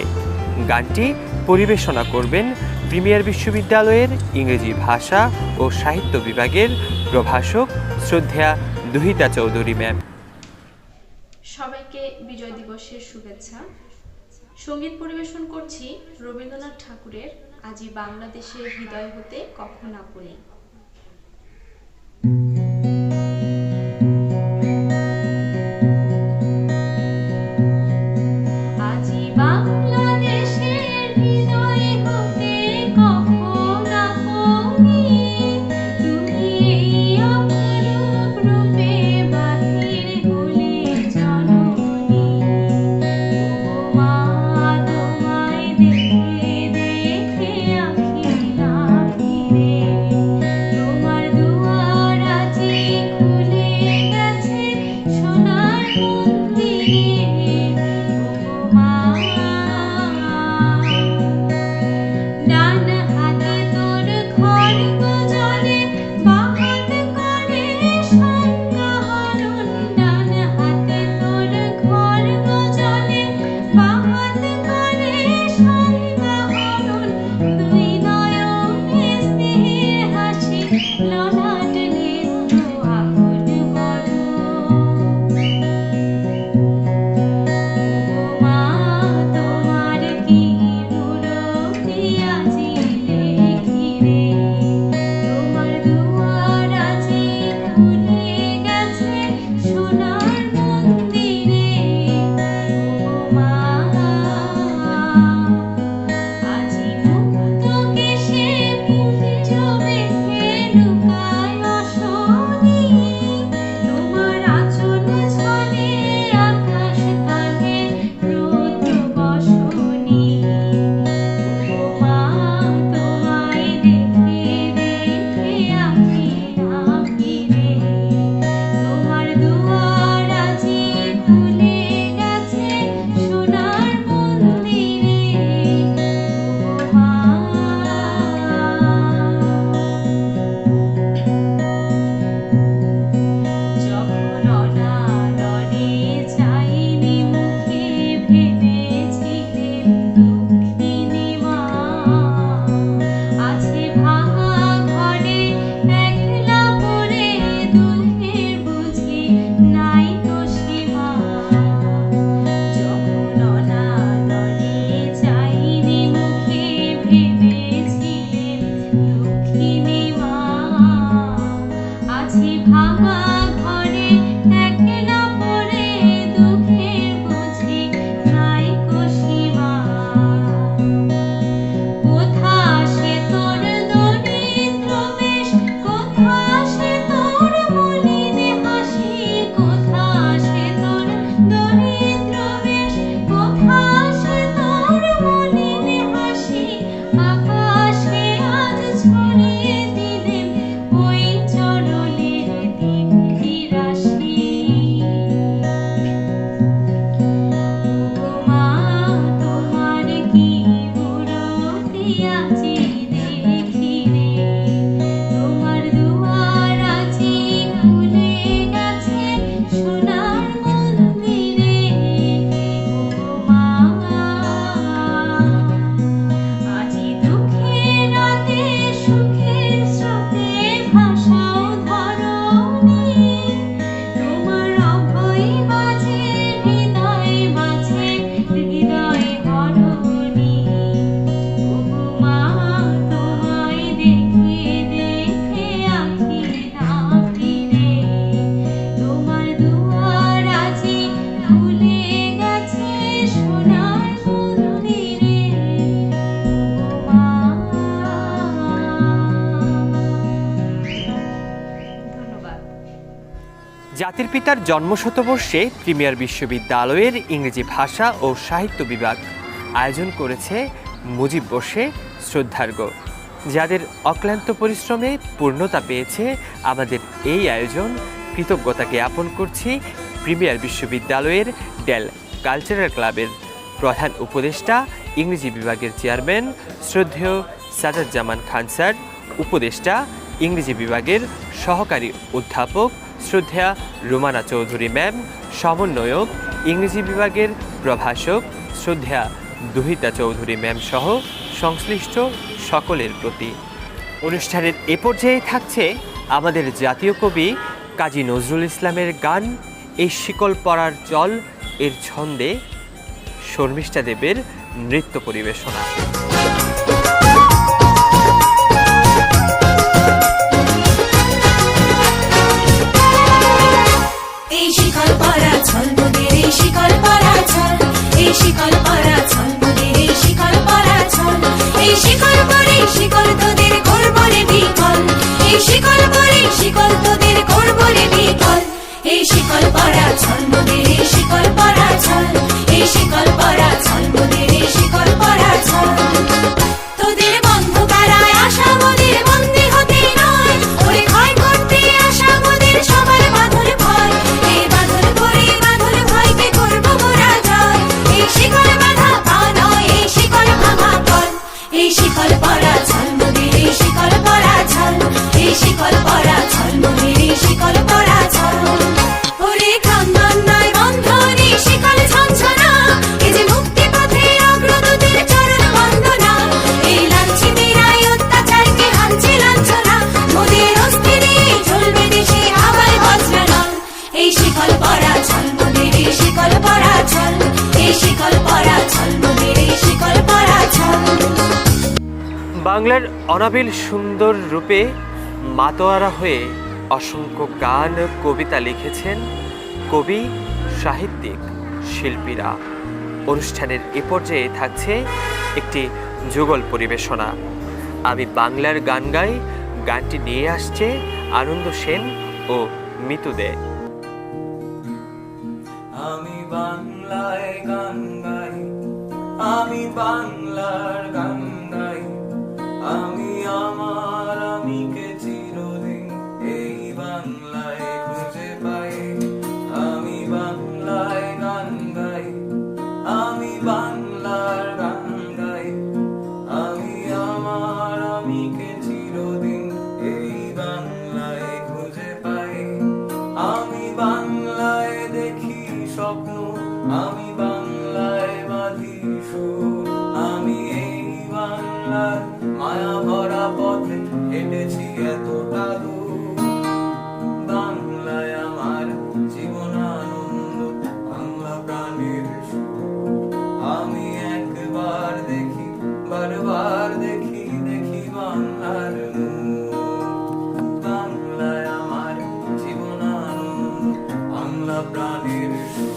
গানটি পরিবেশনা করবেন প্রিমিয়ার বিশ্ববিদ্যালয়ের ইংরেজি ভাষা ও সাহিত্য বিভাগের প্রভাষক শ্রদ্ধেয়া দুহিতা চৌধুরী ম্যাম। সবাইকে বিজয় দিবসের শুভেচ্ছা। সঙ্গীত পরিবেশন করছি রবীন্দ্রনাথ ঠাকুরের আজি বাংলাদেশের হৃদয় হতে কখন আপনি। আজি বাংলাদেশের হৃদয় হতে কখন আপনি, তুমি এই অপরূপ রূপে বাহির হলে জননী। ও মা, তোমায় দেখে দেখে আঁখি না ফিরে, তোমার দুয়ার আজি খুলে গেছে সোনার মন্দিরে। ডান হাতে তোর খড়গ জলে, বাঁ হাত করে সংজ্ঞাহরণ। ডান হাতে তোর খড়গ জলে, বাঁ হাত করে সংজ্ঞাহরণ। দুই নয়নে স্নেহের হাসি, ললাট নেত্র আগুন গরম। মা, তোমার কি মূরতি আজি লেখিরে, তোমার দুয়ার আজি খুলে গেছে সোনার মন্দিরে। মা, আজি মুক্ত কেশে পুঞ্জ বেঁধে লুকায় অশনি, তোমার আঁচল ছলে আকাশ কানে রৌদ্র বসনি। মা, তোমায় দেখে দেখে আঁখি না ফিরে, তোমার দুয়ার আজি খুলে গেছে সোনার মন্দিরে। মা, যখন অনাদরে চাইনি মুখে, ভেবেছিলেম দুঃখিনী মা। আছে ভাঙা ঘরে একলা পড়ে, দুঃখের বুঝি নাই তো সীমা। যখন অনাদরে চাইনি মুখে, ভেবেছিলেম দুঃখিনী মা। আছে ভাঙা ঘরে একলা পড়ে, দুঃখের বুঝি নাই তো সীমা। কোথা সে তোর দরিদ্র বেশ, কোথা সে তোর মলিন হাসি, কোথা সে তোর দরিদ্র বেশ, কোথা সে তোর মলিন হাসি। আকাশে আজ ছড়িয়ে দিলেম ওই চরণের দীপ্তি রাশি। ও মা, তোমার কি মূরতি আজি দেখিরে, তোমার দুয়ার আজি খুলে গেছে সোনার মন্দিরে। ও মা, আজি দুঃখের রাতে সুখের স্রোতে ভাসাও ধরণী, তোমার অভয় বাজে হৃদয় মাঝে হৃদয় হরণী। ও মা, তোমায় দেখে দেখে আঁখি না ফিরে, তোমার দুয়ার আজি খুলে গেছে সোনার মন্দিরে। ও মা। ধন্যবাদ। জাতির পিতার জন্মশতবর্ষে প্রিমিয়ার বিশ্ববিদ্যালয়ের ইংরেজি ভাষা ও সাহিত্য বিভাগ আয়োজন করেছে মুজিব বর্ষে শ্রদ্ধার্ঘ্য। যাদের অক্লান্ত পরিশ্রমে পূর্ণতা পেয়েছে আমাদের এই আয়োজন, কৃতজ্ঞতা জ্ঞাপন করছি প্রিমিয়ার বিশ্ববিদ্যালয়ের ডেল কালচারাল ক্লাবের প্রধান উপদেষ্টা ইংরেজি বিভাগের চেয়ারম্যান শ্রদ্ধেয় সাজাদ জামান খান স্যার, উপদেষ্টা ইংরেজি বিভাগের সহকারী অধ্যাপক শ্রদ্ধেয়া রুমানা চৌধুরী ম্যাম, সমন্বয়ক ইংরেজি বিভাগের প্রভাষক শ্রদ্ধেয়া দুহিতা চৌধুরী ম্যাম সহ সংশ্লিষ্ট সকলের প্রতি। অনুষ্ঠানের এ পর্যায়ে থাকছে আমাদের জাতীয় কবি কাজী নজরুল ইসলামের গান এই শিকল পরার চল এর ছন্দে শর্মিষ্ঠা দেবের নৃত্য পরিবেশনা। এই শিকল পরা ছল মোদের এই শিকল পরা ছল, এই শিকল পরা ছল মোদের এই শিকল পরা ছল, এই শিকল পরে শিকল তোদের করব রে বিকল, এই শিকল পরে শিকল তোদের করব রে বিকল, এই শিকল পরা ছল মোদের এই শিকল পরা ছল, এই শিকল পরা ছল মোদের এই শিকল পরা ছল। তোদের বন্ধ কারায় আশা মোদের বন্দী হতে নয়, ওরে ক্ষয় করতে আশা মোদের সবার বাঁধন ভয়, এই বাঁধন করে বাঁধন ভয়কে করব মোরা জয়, এই শিকল বাঁধা পা নয় এই শিকল ভাঙা কল, এই শিকল পরা ছল মোদের এই শিকল পরা ছল, এই শিকল পরা ছল মোদের এই শিকল পরা ছল। ওরে ক্রন্দন নয় বন্ধন এই শিকল ঝঞ্ঝনা, এ যে মুক্তি পথে অগ্রদূতের চরণ বন্দনা, এই লাঞ্ছিতেরা অত্যাচারকে হানছে লাঞ্ছনা, মোদের অস্থি দিয়ে চলবে দেশে আবার বজ্রনল, এই শিকল পরা ছল মোদের এই শিকল পরা ছল, এই শিকল পরা ছল মোদের এই শিকল পরা ছল। বাংলার অনাবিল সুন্দর রূপে মাতোয়ারা হয়ে অসংখ্য গান কবিতা লিখেছেন কবি, সাহিত্যিক, শিল্পীরা। অনুষ্ঠানের এ পর্যায়ে থাকছে একটি যুগল পরিবেশনা। আমি বাংলার গান গাই, গানটি নিয়ে আসছে আনন্দ সেন ও মিতু দে। আমি বাংলায় গান গাই, আমি বাংলার গান গাই, আমি আমার আমিকে চিরদিন এই বাংলায় খুঁজে পাই, আমি বাংলায় গান গাই, আমি বাংলার গান গাই, আমি আমার আমিকে চিরদিন এই বাংলায় খুঁজে পাই, আমি বাংলায় দেখি স্বপ্ন, আমি বাংলায় বাঁধি সুর, আমি এই বাংলার মায়া ভরা পথে হেঁটেছি এতটা দূর, বাংলায় আমার জীবন আনন্দ, বাংলা প্রাণের সুর, আমি একবার দেখি বারবার দেখি দেখি বাংলার মুখ, বাংলায় আমার জীবন আনন্দ, বাংলা প্রাণের সুর,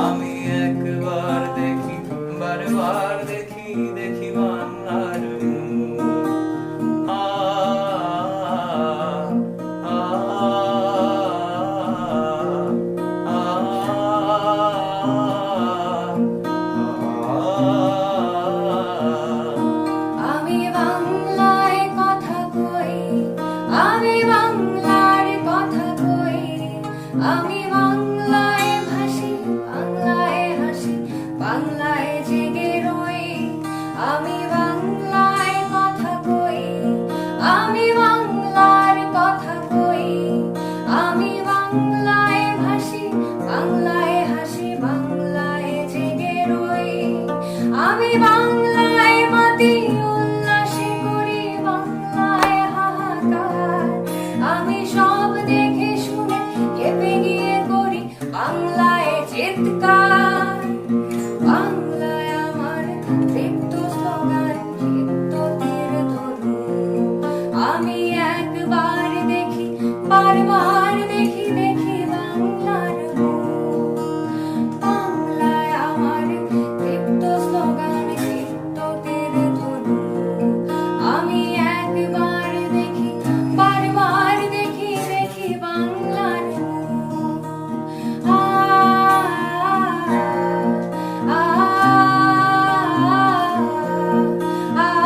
আমি একবার দেখি বারবার দেখি দেখি বাংলার মুখ। আ আ আমি বাংলায় কথা কই, আমি বাংলার কথা কই, আমি বাংলায় ভাসি, বাংলায় হাসি, বাংলায় জেগে রই, আমি বাংলায় কথা কই, আমি বাংলার কথা কই, আমি বাংলায় ভাসি, বাংলায় হাসি, বাংলায় জেগে রই, আমি বাংলায় মাতি উল্লাসে করি, বাংলায় হাহাকার, আমি সব দেখে শুনে কেঁপে গিয়ে করি বাংলায় চিৎকার, বাংলায় আমার তৃপ্ত স্লোগান, ক্ষিপ্ত তীর ধনু, আমি একবার দেখি বারবার দেখি দেখি বাংলার মুখ, বাংলায় আমার তৃপ্ত স্লোগান, ক্ষিপ্ত তীর ধনু, আমি একবার দেখি বারবার দেখি দেখি বাংলার মুখ। আ আ আ আ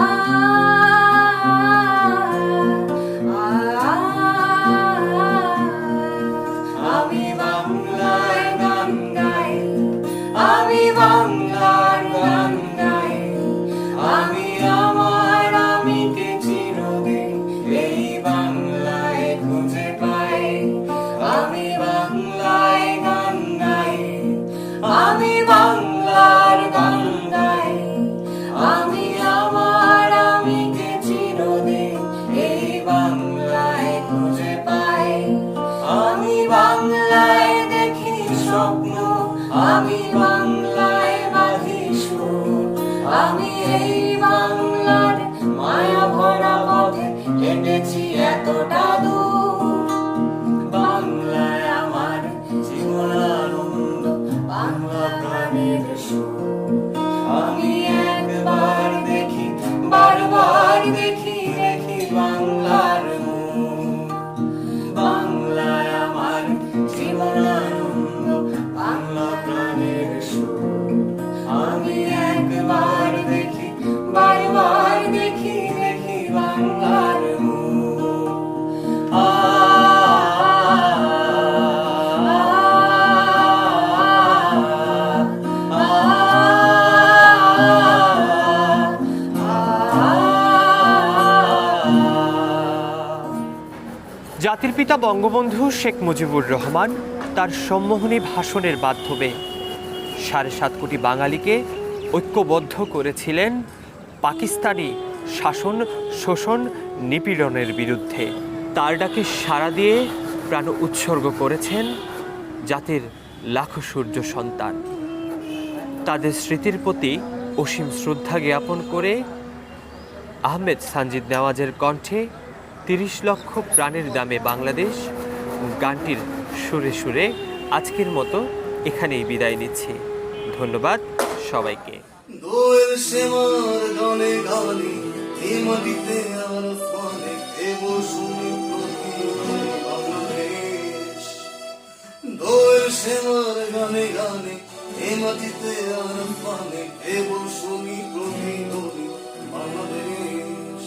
হেঁটেছি এতটা দূর। বাংলায় আমার জীবন আনন্দ, বাংলা প্রাণের সুর। আমি একবার দেখি, বারবার দেখি, দেখি বাংলার মুখ। বাংলায় আমার জীবন আনন্দ, বাংলা প্রাণের সুর। আমি একবার দেখি, বারবার দেখি, দেখি বাংলার মুখ। জাতির পিতা বঙ্গবন্ধু শেখ মুজিবুর রহমান তার সম্মোহনী ভাষণের মাধ্যমে ৭.৫ কোটি বাঙালিকে ঐক্যবদ্ধ করেছিলেন পাকিস্তানি শাসন, শোষণ, নিপীড়নের বিরুদ্ধে। তার ডাকে সাড়া দিয়ে প্রাণ উৎসর্গ করেছেন জাতির লাখো সূর্য সন্তান। তাদের স্মৃতির প্রতি অসীম শ্রদ্ধা জ্ঞাপন করে আহমেদ সানজিদ নেওয়াজের কণ্ঠে ৩০ লক্ষ প্রাণের দামে বাংলাদেশ গানটির সুরে সুরে আজকের মতো এখানেই বিদায় নিচ্ছি। ধন্যবাদ সবাইকে। দোয়েল শ্যামার গানে গানে এই মাটিতে আর পানে এব শুনি প্রতিদিন বাংলাদেশ। দোয়েল শ্যামার গানে গানে এই মাটিতে আর পানে এব শুনি প্রতিদিন বাংলাদেশ।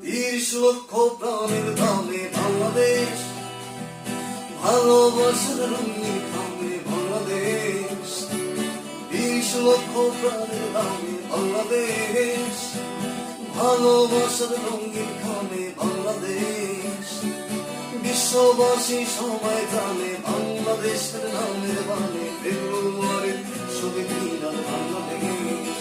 ৩০ লক্ষ প্রাণের দামে বাংলাদেশ, ভালোবাসার রঙিন খামে বাংলাদেশ। ৩০ লক্ষ প্রাণের দামে বাংলাদেশ, ভালোবাসার রঙিন খামে বাংলাদেশ। বিশ্ববাসী সবাই জানে বাংলাদেশের নামের বানে ফেব্রুয়ারির শহীদ মিনার বাংলাদেশ।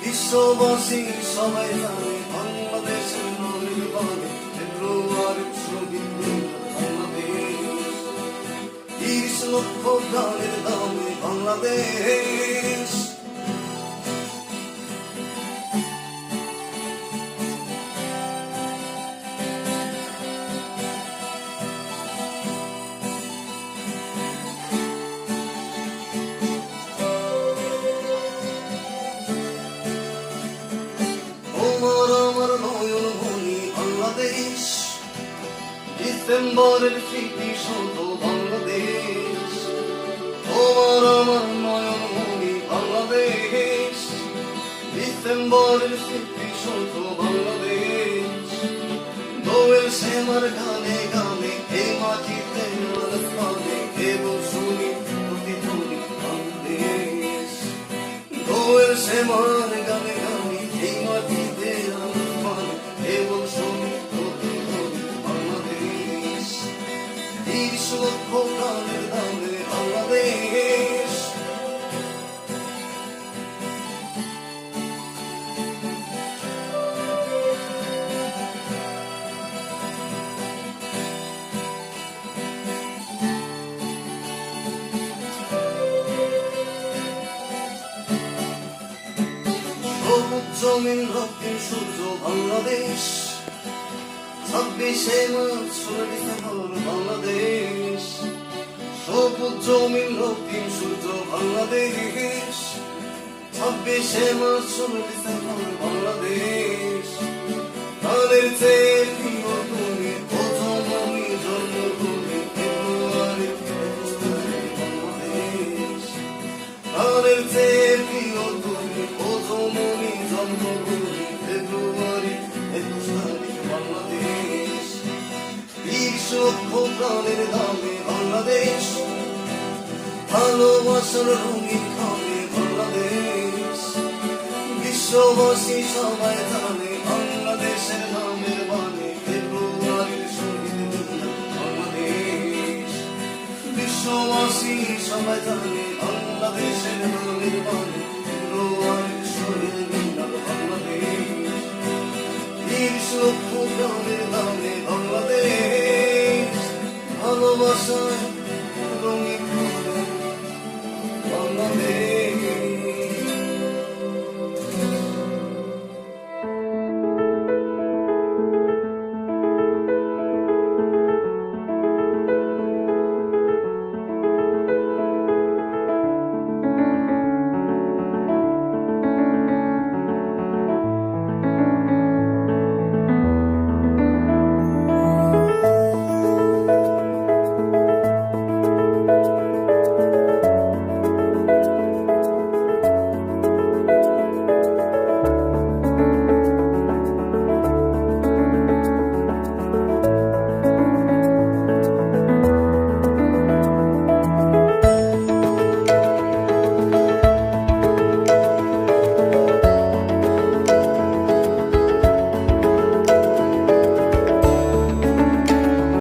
বিশ্ববাসী সবাই জানে বাংলাদেশের নামের বানে ফেব্রুয়ারির শহীদ মিনার বাংলাদেশ। ৩০ লক্ষ প্রাণের দামে বাংলাদেশ। তোমার আমার নয়ন মনি বাংলাদেশ, ডিসেম্বরের স্মৃতি শত বাংলাদেশ। তোমার আমার নয়ন মনি বাংলাদেশ, ডিসেম্বরের স্মৃতি শত বাংলাদেশ। দোয়েল শ্যামার গানে গানে এই মাটিতে আর স্থানে কেবল শুনি প্রতিধ্বনি বাংলাদেশ। দোয়েল শ্যামার গানে গানে এই মাটিতে আর স্থানে কেবল শুনি প্রতিধ্বনি বাংলাদেশ। ৩০ লক্ষ প্রাণের দামে বাংলাদেশ। সবুজ জমিন রক্তিম সূর্য বাংলাদেশ, ২৬শে মার্চ ১৬ ডিসেম্বর বাংলাদেশ। সবুজ জমিন রক্তিম সূর্য বাংলাদেশ, ২৬শে মার্চ ১৬ ডিসেম্বর বাংলাদেশ। প্রাণের চেয়ে প্রিয় তুমি, প্রথম আমি জন্মভূমি ফেব্রুয়ারি ২১ তারিখ বাংলাদেশ। প্রাণের চেয়ে প্রিয় তুমি, প্রথম আমি জন্মভূমি ফেব্রুয়ারি ২১ তারিখ বাংলাদেশ। ৩০ লক্ষ প্রাণের দামে বাংলাদেশ, ভালোবাসার রঙিন খামে বাংলাদেশ। বিশ্ববাসী সবাই জানে বাংলাদেশের নামের বানে ফেব্রুয়ারির শহীদ মিনার বাংলাদেশ। বিশ্ববাসী সবাই জানে বাংলাদেশের নামের বানে ফেব্রুয়ারির শহীদ মিনার বাংলাদেশ। ৩০ লক্ষ প্রাণের দামে বাংলাদেশ, ভালোবাসায়